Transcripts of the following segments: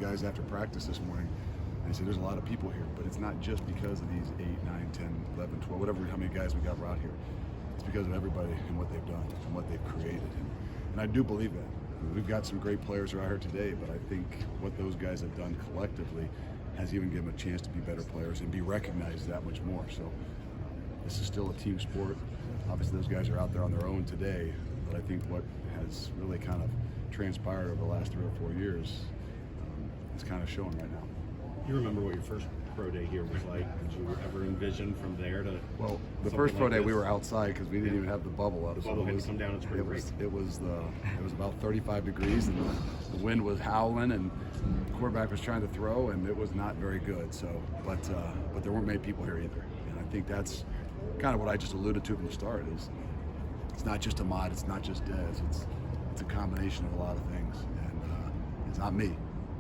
Guys after practice this morning, and I said there's a lot of people here, but it's not just because of these 8, 9, 10, 11, 12, whatever, how many guys we got out here. It's because of everybody and what they've done and what they've created. And I do believe that. We've got some great players out here today, but I think what those guys have done collectively has even given them a chance to be better players and be recognized that much more. So this is still a team sport. Obviously those guys are out there on their own today, but I think what has really kind of transpired over the last 3 or 4 years is kind of showing right now. You remember what your first pro day here was like? Did you ever envision from there to? Well, the first pro day we were outside because we didn't even have the bubble up. The bubble had to come down in spring break. It was about 35 degrees and the wind was howling and the quarterback was trying to throw and it was not very good. So, but there weren't many people here either, and I think that's kind of what I just alluded to from the start. Is it's not just Ahmad, it's not just Dez, it's a combination of a lot of things, and it's not me.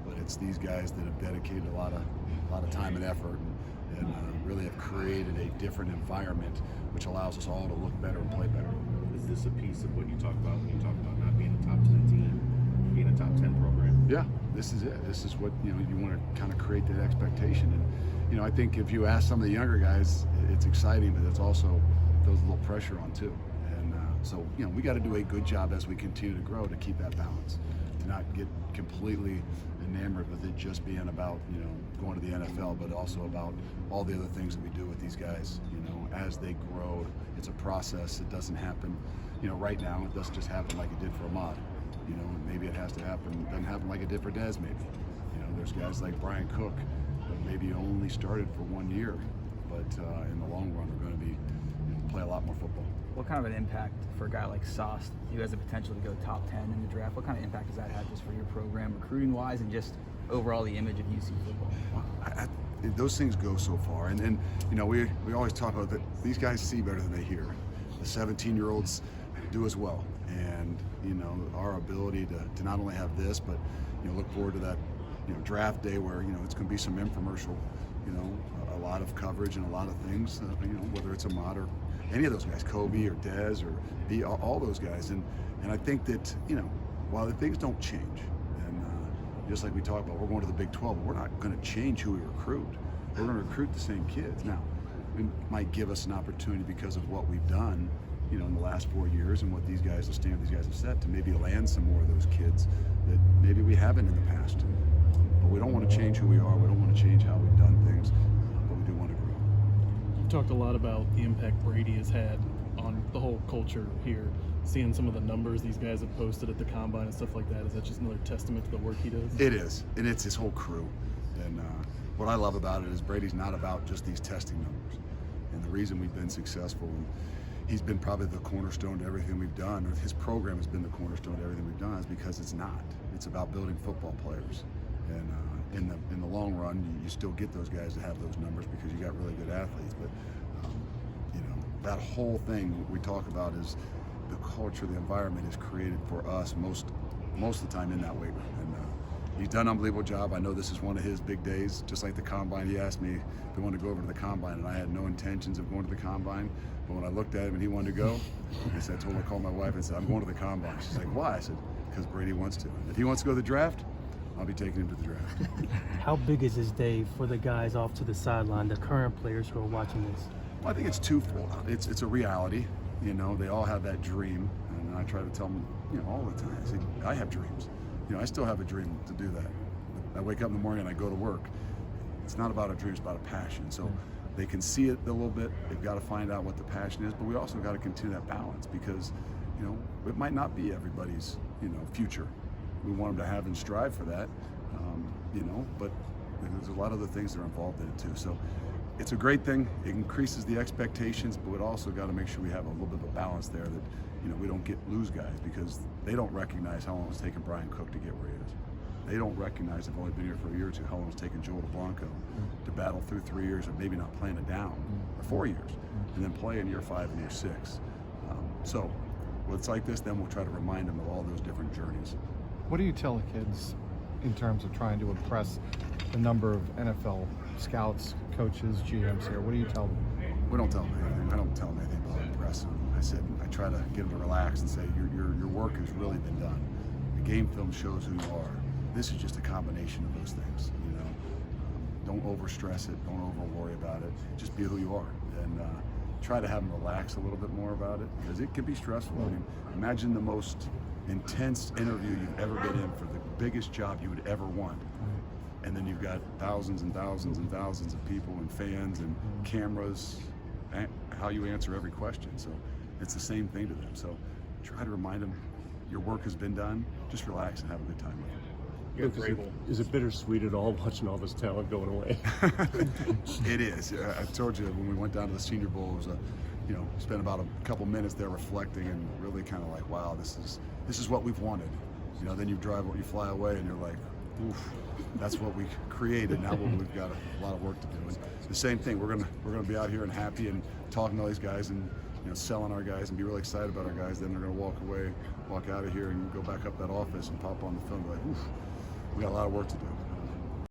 But it's these guys that have dedicated a lot of time and effort and really have created a different environment which allows us all to look better and play better. Is this a piece of what you talk about when you talk about not being a top 10 team, being a top 10 program? Yeah, this is it. This is what you want to kind of create that expectation. And I think if you ask some of the younger guys, it's exciting, but it's also throws a little pressure on too. And so we got to do a good job as we continue to grow to keep that balance, to not get completely enamored with it just being about going to the NFL, but also about all the other things that we do with these guys. As they grow, it's a process. It doesn't happen right now. It doesn't just happen like it did for Ahmad. Maybe it has to happen. Doesn't happen like it did for Dez. Maybe there's guys like Brian Cook that maybe only started for 1 year, but in the long run are going to be play a lot more football. What kind of an impact for a guy like Sauce, who has the potential to go top 10 in the draft, what kind of impact does that have just for your program, recruiting-wise, and just overall the image of UC football? Those things go so far, and we always talk about that these guys see better than they hear. The 17-year-olds do as well, and our ability to not only have this, but look forward to that draft day where it's going to be some infomercial, a lot of coverage and a lot of things, whether it's Ahmad or any of those guys, Kobe or Dez or B, all those guys, and I think that while the things don't change, and just like we talked about, we're going to the Big 12, but we're not going to change who we recruit. We're going to recruit the same kids. Now, it might give us an opportunity because of what we've done, in the last 4 years and what these guys, the standard these guys have set, to maybe land some more of those kids that maybe we haven't in the past. But we don't want to change who we are. We don't want to change how we've done things, but we do want to grow. You've talked a lot about the impact Brady has had on the whole culture here. Seeing some of the numbers these guys have posted at the combine and stuff like that, is that just another testament to the work he does? It is, and it's his whole crew. And what I love about it is Brady's not about just these testing numbers. And the reason we've been successful, and he's been probably the cornerstone to everything we've done, or his program has been the cornerstone to everything we've done, is because it's not. It's about building football players. And in the long run, you still get those guys that have those numbers because you got really good athletes. But that whole thing we talk about is the culture, the environment is created for us most of the time in that weight room. And he's done an unbelievable job. I know this is one of his big days. Just like the combine, he asked me if he wanted to go over to the combine, and I had no intentions of going to the combine. But when I looked at him and he wanted to go, I told him, I called my wife and said, I'm going to the combine. She's like, why? I said, because Brady wants to. If he wants to go to the draft, I'll be taking him to the draft. How big is this day for the guys off to the sideline, the current players who are watching this? Well, I think it's twofold. It's a reality. They all have that dream, and I try to tell them, all the time. I say, I have dreams. I still have a dream to do that. I wake up in the morning and I go to work. It's not about a dream, it's about a passion. So they can see it a little bit. They've got to find out what the passion is, but we also got to continue that balance because, it might not be everybody's, future. We want them to have and strive for that, but there's a lot of other things that are involved in it too. So it's a great thing. It increases the expectations, but we also got to make sure we have a little bit of a balance there that, we don't lose guys because they don't recognize how long it's taken Brian Cook to get where he is. They don't recognize, they've only been here for a year or two, how long it's taken Joel DeBlanco to battle through 3 years of maybe not playing it down, or 4 years, and then play in year 5 and year 6. So when it's like this, then we'll try to remind them of all those different journeys. What do you tell the kids in terms of trying to impress the number of NFL scouts, coaches, GMs here? What do you tell them? We don't tell them anything. I don't tell them anything about impress them. I try to get them to relax and say, your work has really been done. The game film shows who you are. this is just a combination of those things. You know, don't overstress it, don't over worry about it. Just be who you are, and try to have them relax a little bit more about it, because it can be stressful. I mean, imagine the most intense interview you've ever been in for the biggest job you would ever want. And then you've got thousands and thousands and thousands of people and fans and cameras, and how you answer every question. So it's the same thing to them. So try to remind them your work has been done. Just relax and have a good time with it. Luke, is it bittersweet at all watching all this talent going away? It is. I told you when we went down to the Senior Bowl, it was spent about a couple minutes there reflecting and really kind of like, wow, this is what we've wanted. You know, then you fly away and you're like, oof, that's what we created. Now we've got a lot of work to do. And the same thing, we're gonna be out here and happy and talking to all these guys and selling our guys and be really excited about our guys. Then they're gonna walk out of here and go back up that office and pop on the phone and be like, oof, we got a lot of work to do.